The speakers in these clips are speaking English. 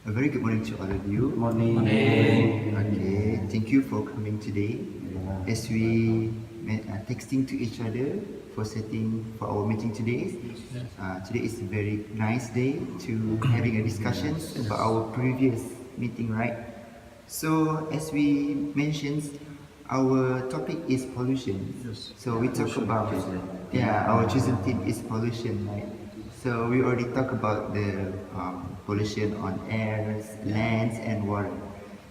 A very good morning to all of you. Morning. Okay, thank you for coming today. As we texting to each other for setting for our meeting today. Today is a very nice day to having a discussion about our previous meeting, right? So as we mentioned, our topic is pollution. So we talk about our chosen theme is pollution, right? So we already talked about the pollution on air, lands, and water.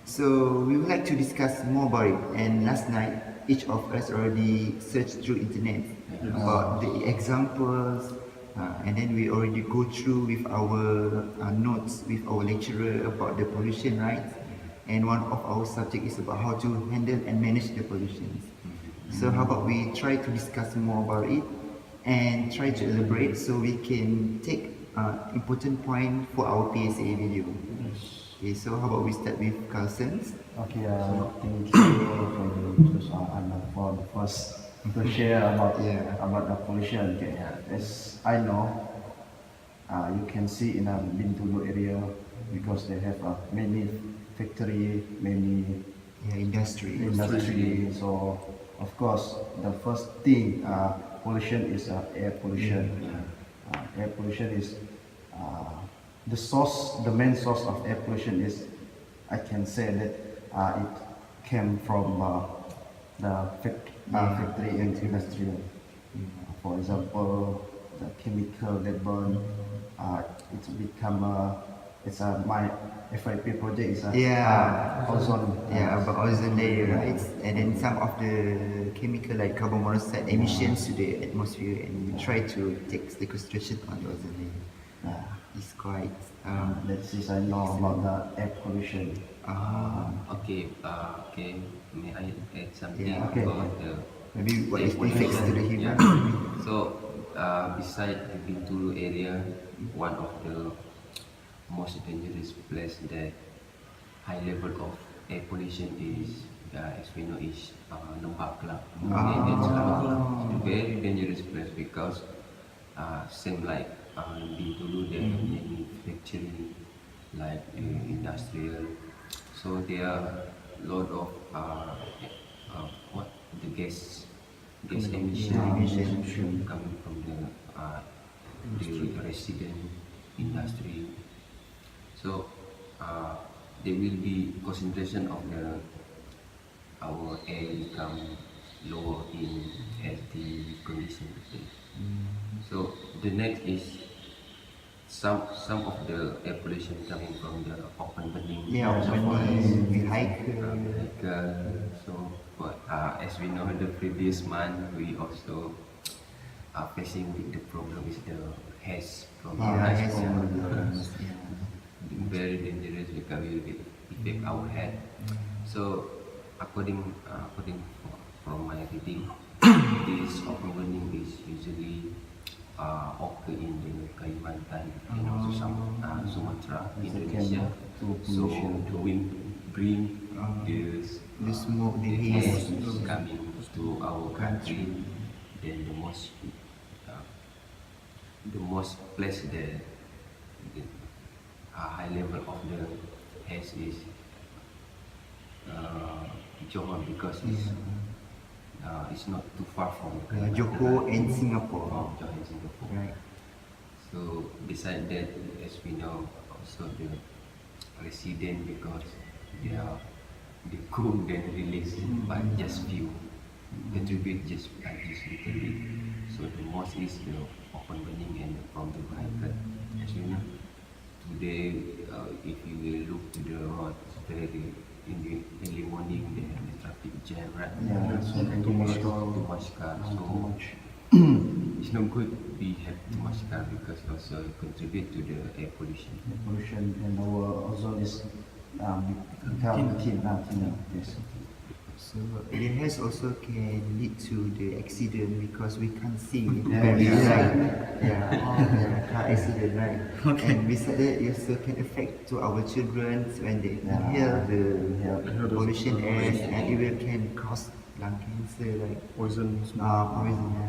So we would like to discuss more about it. And last night, each of us already searched through internet about the examples, and then we already go through with our notes with our lecturer about the pollution, right? And one of our subject is about how to handle and manage the pollution. So how about we try to discuss more about it and try to elaborate so we can take important point for our PSA video. Okay, so how about we start with Carlson's? Okay, thank you for the choose for the first to share about the pollution. Okay, as I know, you can see in a Bintulu area because they have many factory, many Industry. So of course, the first thing pollution is air pollution. Air pollution is the source, the main source of air pollution is, I can say that it came from the factory and industrial. For example, the chemical they burn, it's become my FIP project is ozone. About ozone layer, right? And then some of the chemical like carbon monoxide emissions to the atmosphere, and we try to take the concentration on the ozone layer. It's quite. That is I know about the air pollution. Okay, may I add something okay. about the Maybe what is effects to the human. So, beside the Bintulu area, one of the most dangerous place that high level of air pollution is, as we know, is Nembakla. It's a very dangerous place because same like Bintulu, there are many factory like industrial. So there are lot of the gas emission coming from the resident industry. So there will be concentration of our air become lower in healthy condition. So the next is some of the air pollution coming from the open burning. Vehicle. So but as we know, the previous month we also are facing with the problem is the haze from very dangerous because it will affect our health. So according from my reading, this open burning is usually occur in the Kalimantan and also some Sumatra, Indonesia. So to bring the smoke, the haze haze coming to our country, then the most place the high level of the haze is Johor because it's not too far from Johor and Singapore. Johor and Singapore. Right. So beside that, as we know, also the resident because they cook then release, but just few contribute just little bit. So the most is the open burning and from the vehicle. As you know, today if you will look to the road, very in the early morning they have the traffic jam, right? So too much car. So it's not good we have too much car because also it contribute to the air pollution. The pollution and our ozone is become thinner. Yes. So the haze also can lead to the accident because we can't see very car accident, right? And beside that, it also can affect to our children when they inhale the pollution air, and it will can cause lung cancer, like poison.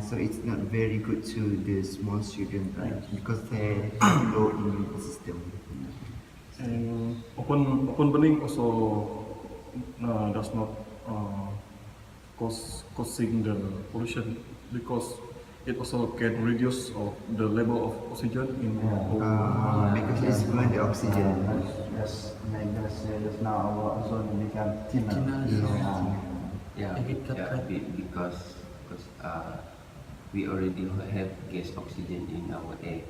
So it's not very good to the small children, right? Because they have low immune system. And open burning also does not causing the pollution because it also can reduce the level of oxygen in our Because it's burn the oxygen. Just like us say just now, our ozone become thinner. Thinner, Yeah, Make it cut, yeah, right? because we already have gas oxygen in our air,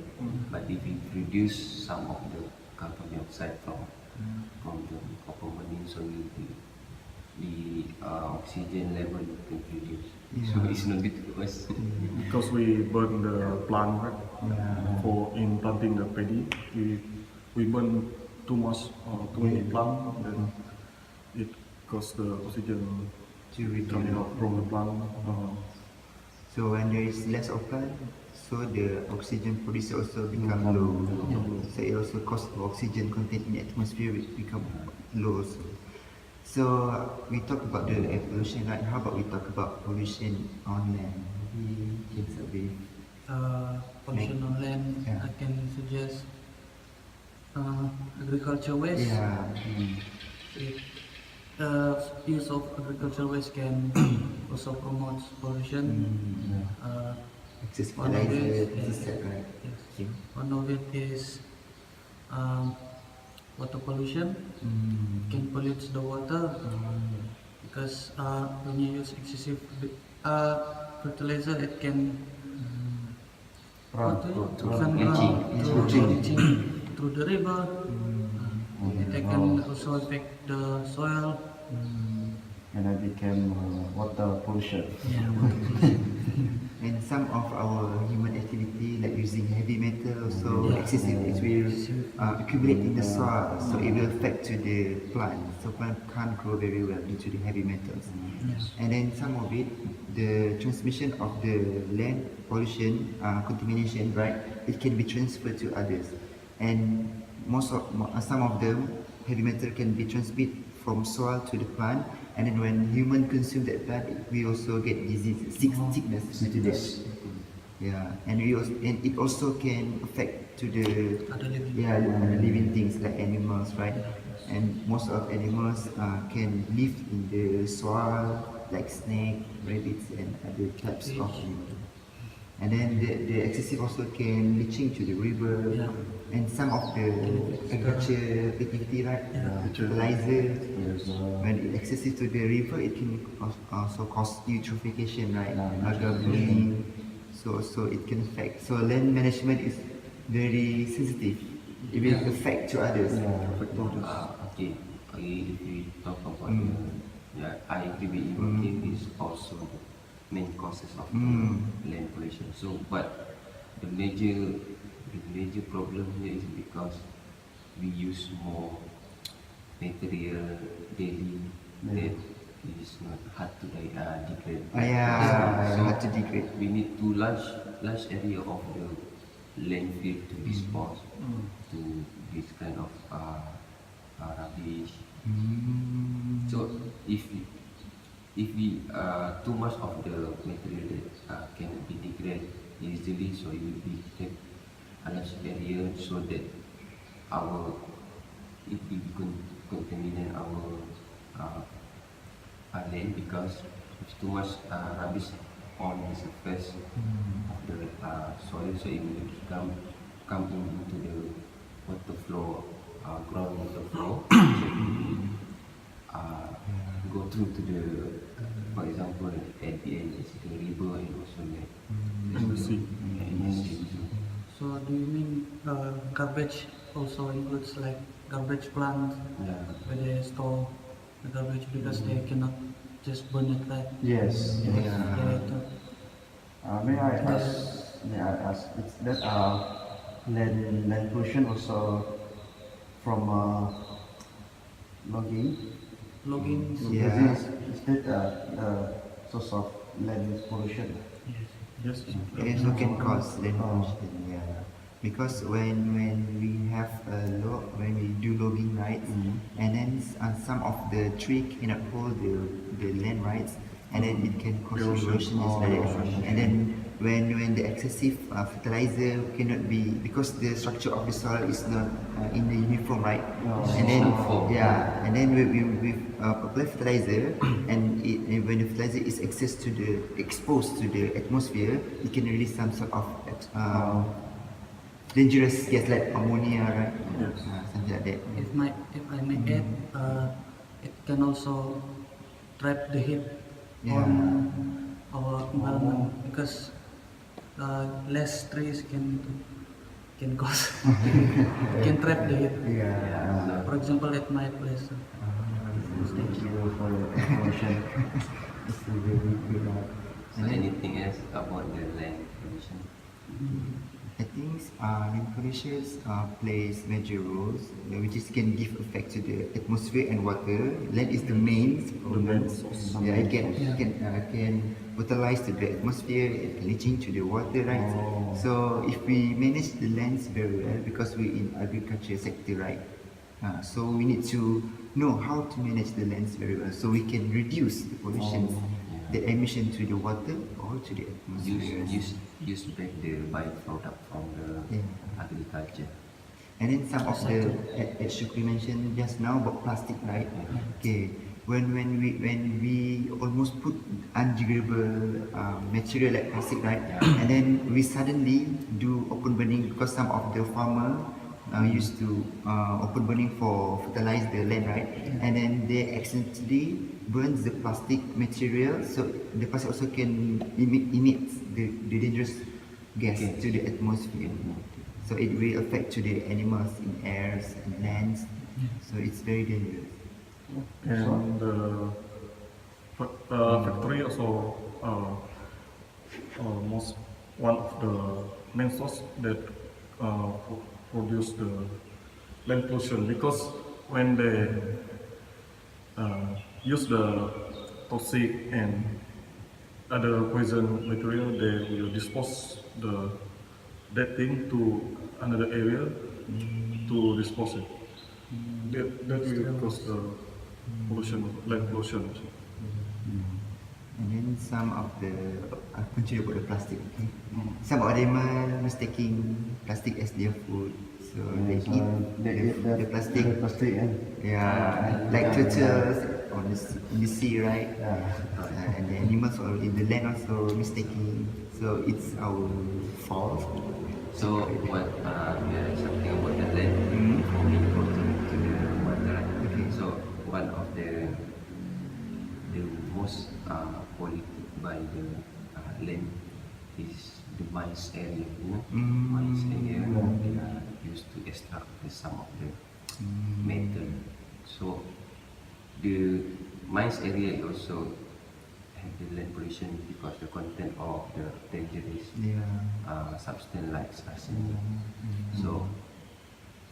but if we reduce some of the carbon dioxide from the open burning, so the oxygen level can reduce. So it's not good to us. because we burn the plant, right? For in planting the paddy, we burn too much too many plant, then it cause the oxygen To reduce. coming out from the plant. So when there is less of plant, so the oxygen producer also become low. So it also cause the oxygen content in the atmosphere will become low also. So we talk about the air pollution, right? How about we talk about pollution on land? Maybe can survey. Pollution on land, Yeah. I can suggest agriculture waste. Yeah. It, use of agricultural waste can also promote pollution. Excess One of it, fertilizer, yes. pesticide, right? Yes. Okay. One of it is water pollution. Can pollute the water because when you use excessive fertilizer, it can Leaching. through the river. It can also affect the soil. And I became water pollution. And some of our human activity like using heavy metal also excessive, it will accumulate in the soil, so it will affect to the plant. So plant can't grow very well due to the heavy metals. And then some of it, the transmission of the land pollution, contamination, right? It can be transferred to others, and some of them heavy metal can be transmitted from soil to the plant, and then when human consume that plant, we also get disease, sickness due to that. Yeah, and it also can affect to the Other living. other living things like animals, right? And most of animals can live in the soil like snake, rabbits, and other types of animals. And then the excessive also can leaching to the river, and some of the agriculture activity, right? Fertilizer. When it excessive to the river, it can also cause eutrophication, right? Algal blooming. So it can affect. So land management is very sensitive. It will affect to others. Okay, if we talk about I agree with you. Okay, is also the main causes of land pollution. So, but the major problem here is because we use more material daily that is not hard to degrade. Hard to degrade. We need to large area of the landfill to dispose to this kind of rubbish. So if we too much of the material that cannot be degraded easily, so it will be take a large area so that it will contaminate our land, because if too much rubbish on the surface of the soil, so it will come into the water flow, ground water flow. So it will go through to the, for example, at the end it's the river and also In the sea. in the sea. So do you mean garbage also includes like garbage plant Yeah. where they store the garbage because they cannot just burn it, right? Yes. They have to May I ask, is that land pollution also from logging? logging. Yeah. Is that source of land pollution? Yes. It also can cause land pollution, because when we have when we do logging rights, and then some of the tree cannot hold the land rights, and then it can cause erosion, and then when the excessive fertilizer cannot be, because the structure of the soil is not in the uniform, right? And then Uniform. and then we apply fertilizer, and when the fertilizer is exposed to the atmosphere, it can release some sort of dangerous gas like ammonia, right? Yes. Something like that. If I may add, it can also trap the heat on our environment because less trees can cause can trap the heat. Yeah. For example, at my place. Thank you for your information. It's a very good. So anything else about the land pollution? I think land pollution plays major roles, which is can give effect to the atmosphere and water. Land is the main problem. source. Yeah, it can utilize to the atmosphere, it can leaching to the water, right? So if we manage the lands very well, because we in agriculture sector, right? So we need to know how to manage the lands very well, so we can reduce the pollution, the emission to the water or to the atmosphere. Use back the byproduct from the agriculture. And then some of the, as Shukri mentioned just now about plastic, right? Okay, when we almost put undegradable material like plastic, right? And then we suddenly do open burning, because some of the farmer used to open burning for fertilize the land, right? And then they accidentally burns the plastic material, so the plastic also can emit the dangerous gas to the atmosphere. So it will affect to the animals in airs and lands. So it's very dangerous. And the factory also most one of the main source that produce the land pollution, because when they use the toxic and other poison material, they will dispose that thing to another area to dispose it. That will cause the pollution, land pollution. And then some of the punca about the plastic. Okay? Some of them are mistaking plastic as their food, so they eat the plastic. The plastic, Yeah, like turtles in the sea, right? And the animals or in the land also mistaking. So it's our fault. So what there is something about the land before we go to the water, right? Okay. So one of the most polluted by the land is the mines area. You know, mines area they are used to extract some of the metal. So the mines area also have the land pollution because the content of the dangerous substance like arsenic. So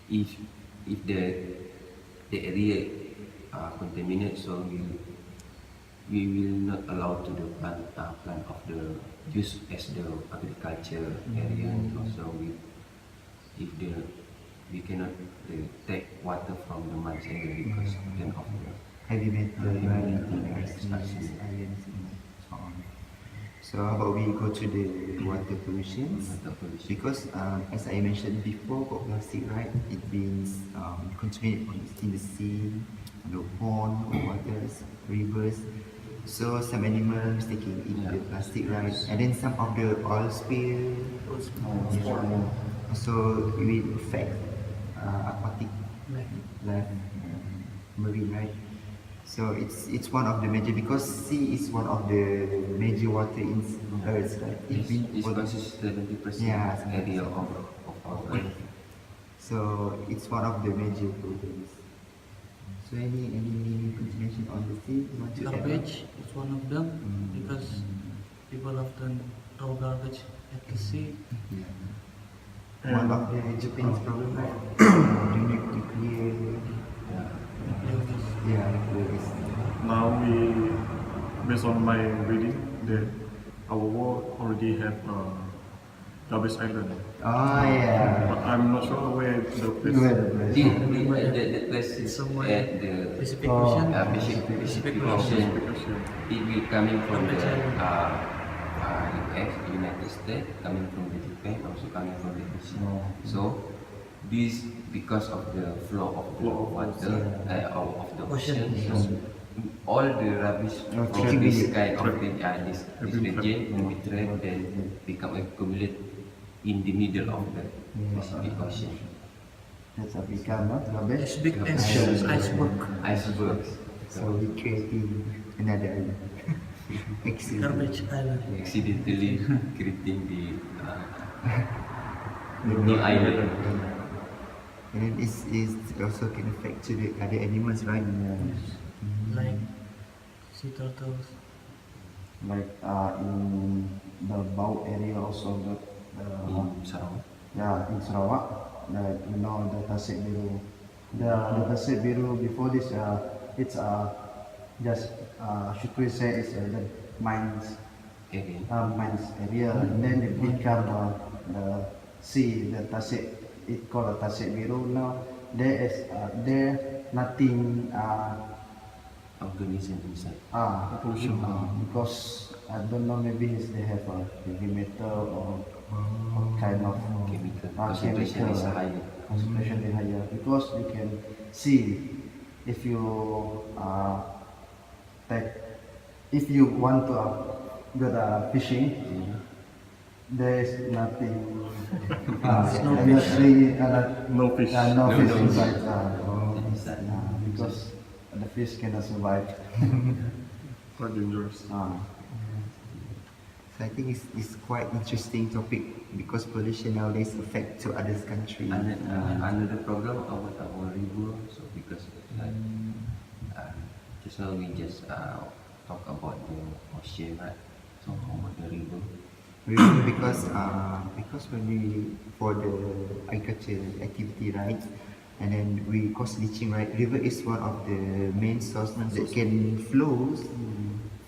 if the area contaminated, so we will not allow to the plant of the use as the agriculture area, and also we cannot take water from the mines area because then of the Heavy metal, Heavy right? metal, Arsenals, irons, and so on. So how about we go to the water pollution? water pollution. Because as I mentioned before about plastic, right? It means contaminated in the sea, the pond, or waters, rivers. So some animals taking eat the plastic, right? And then some of the oil spill also it will affect aquatic life, marine, right? So it's one of the major, because sea is one of the major water in Earth, right? It's consists 70% area of our Earth. So it's one of the major problems. So any continuation on the sea you want to add on? Garbage is one of them because people often throw garbage at the sea. One of the Japanese problem, right? Nuclear, nuclear is. Now based on my reading, that our world already have garbage island, Oh yeah. but I'm not sure where the place. The place is Somewhere at the Pacific Ocean. Pacific Ocean. It will coming from the US, United States, coming from the Japan, also coming from the Asia. Oh. So this because of the flow of the Flow of water, of the ocean. Ocean. So all the rubbish from this kind of thing, this region will be trapped and become accumulate in the middle of the Pacific Ocean. That's a become rubbish. As big as iceberg. Icebergs. So we creating another island. Excellent. Garbage island. Accidentally creating the new island. And then it's also can affect to the other animals, right? Like sea turtles. Like in the Bau area also In Sarawak. yeah, in Sarawak, you know the Tasik Biru. The Tasik Biru before this, it's just should we say it's the mines Area. mines area. And then it become the sea, the Tasik. It called the Tasik Biru now. There nothing Organism inside. Pollution. because I don't know, maybe they have a heavy metal or what kind of Chemical concentration is higher. concentration is higher, because you can see if you take, if you want to go fishing, there is nothing No fish. no No, fish no. inside Inside. because the fish cannot survive. Quite dangerous. So I think it's quite interesting topic because pollution nowadays affect to other country. And another problem about our river, so because like just now we just talk about the ocean, right? So how about the river? Because when we for the agriculture activity, right, and then we cause leaching, right. River is one of the main sources that can flows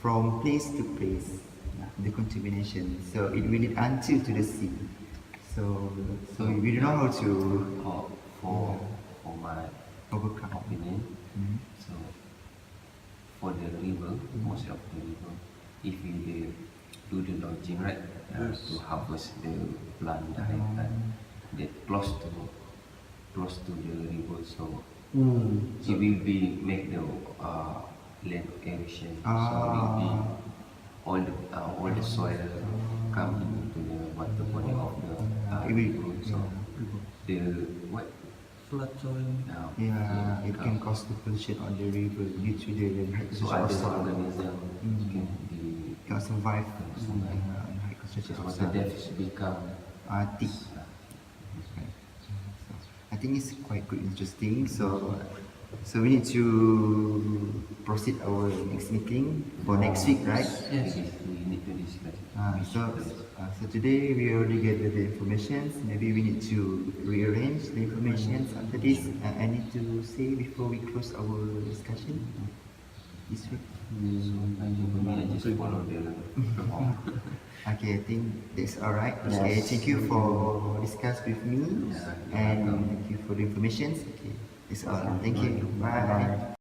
from place to place, the contamination. So it will lead until to the sea. So we don't know how to For my overcome. opinion, so for the river, most of the river, if we do the lodging, right, to harvest the plant that close to the river, so it will be make the land erosion. So it will be all the soil come into the water body of the It will- river. So the what? Flood soil. Yeah, it can cause the pollution on the river due to the high So concentration of other salt. organism can be Cannot survive survive. in high concentration so of water salt. depths become Thick. I think it's quite good, interesting. So we need to proceed our next meeting for next week, right? Yes. we need to discuss. So today we already gathered the information. Maybe we need to rearrange the information after this. I need to say before we close our discussion this week. So I think for me, I just follow the law. Okay, I think that's alright. Okay, thank you for discuss with me Yeah, you're and welcome. thank you for the information. Okay, that's all. Thank you. Bye.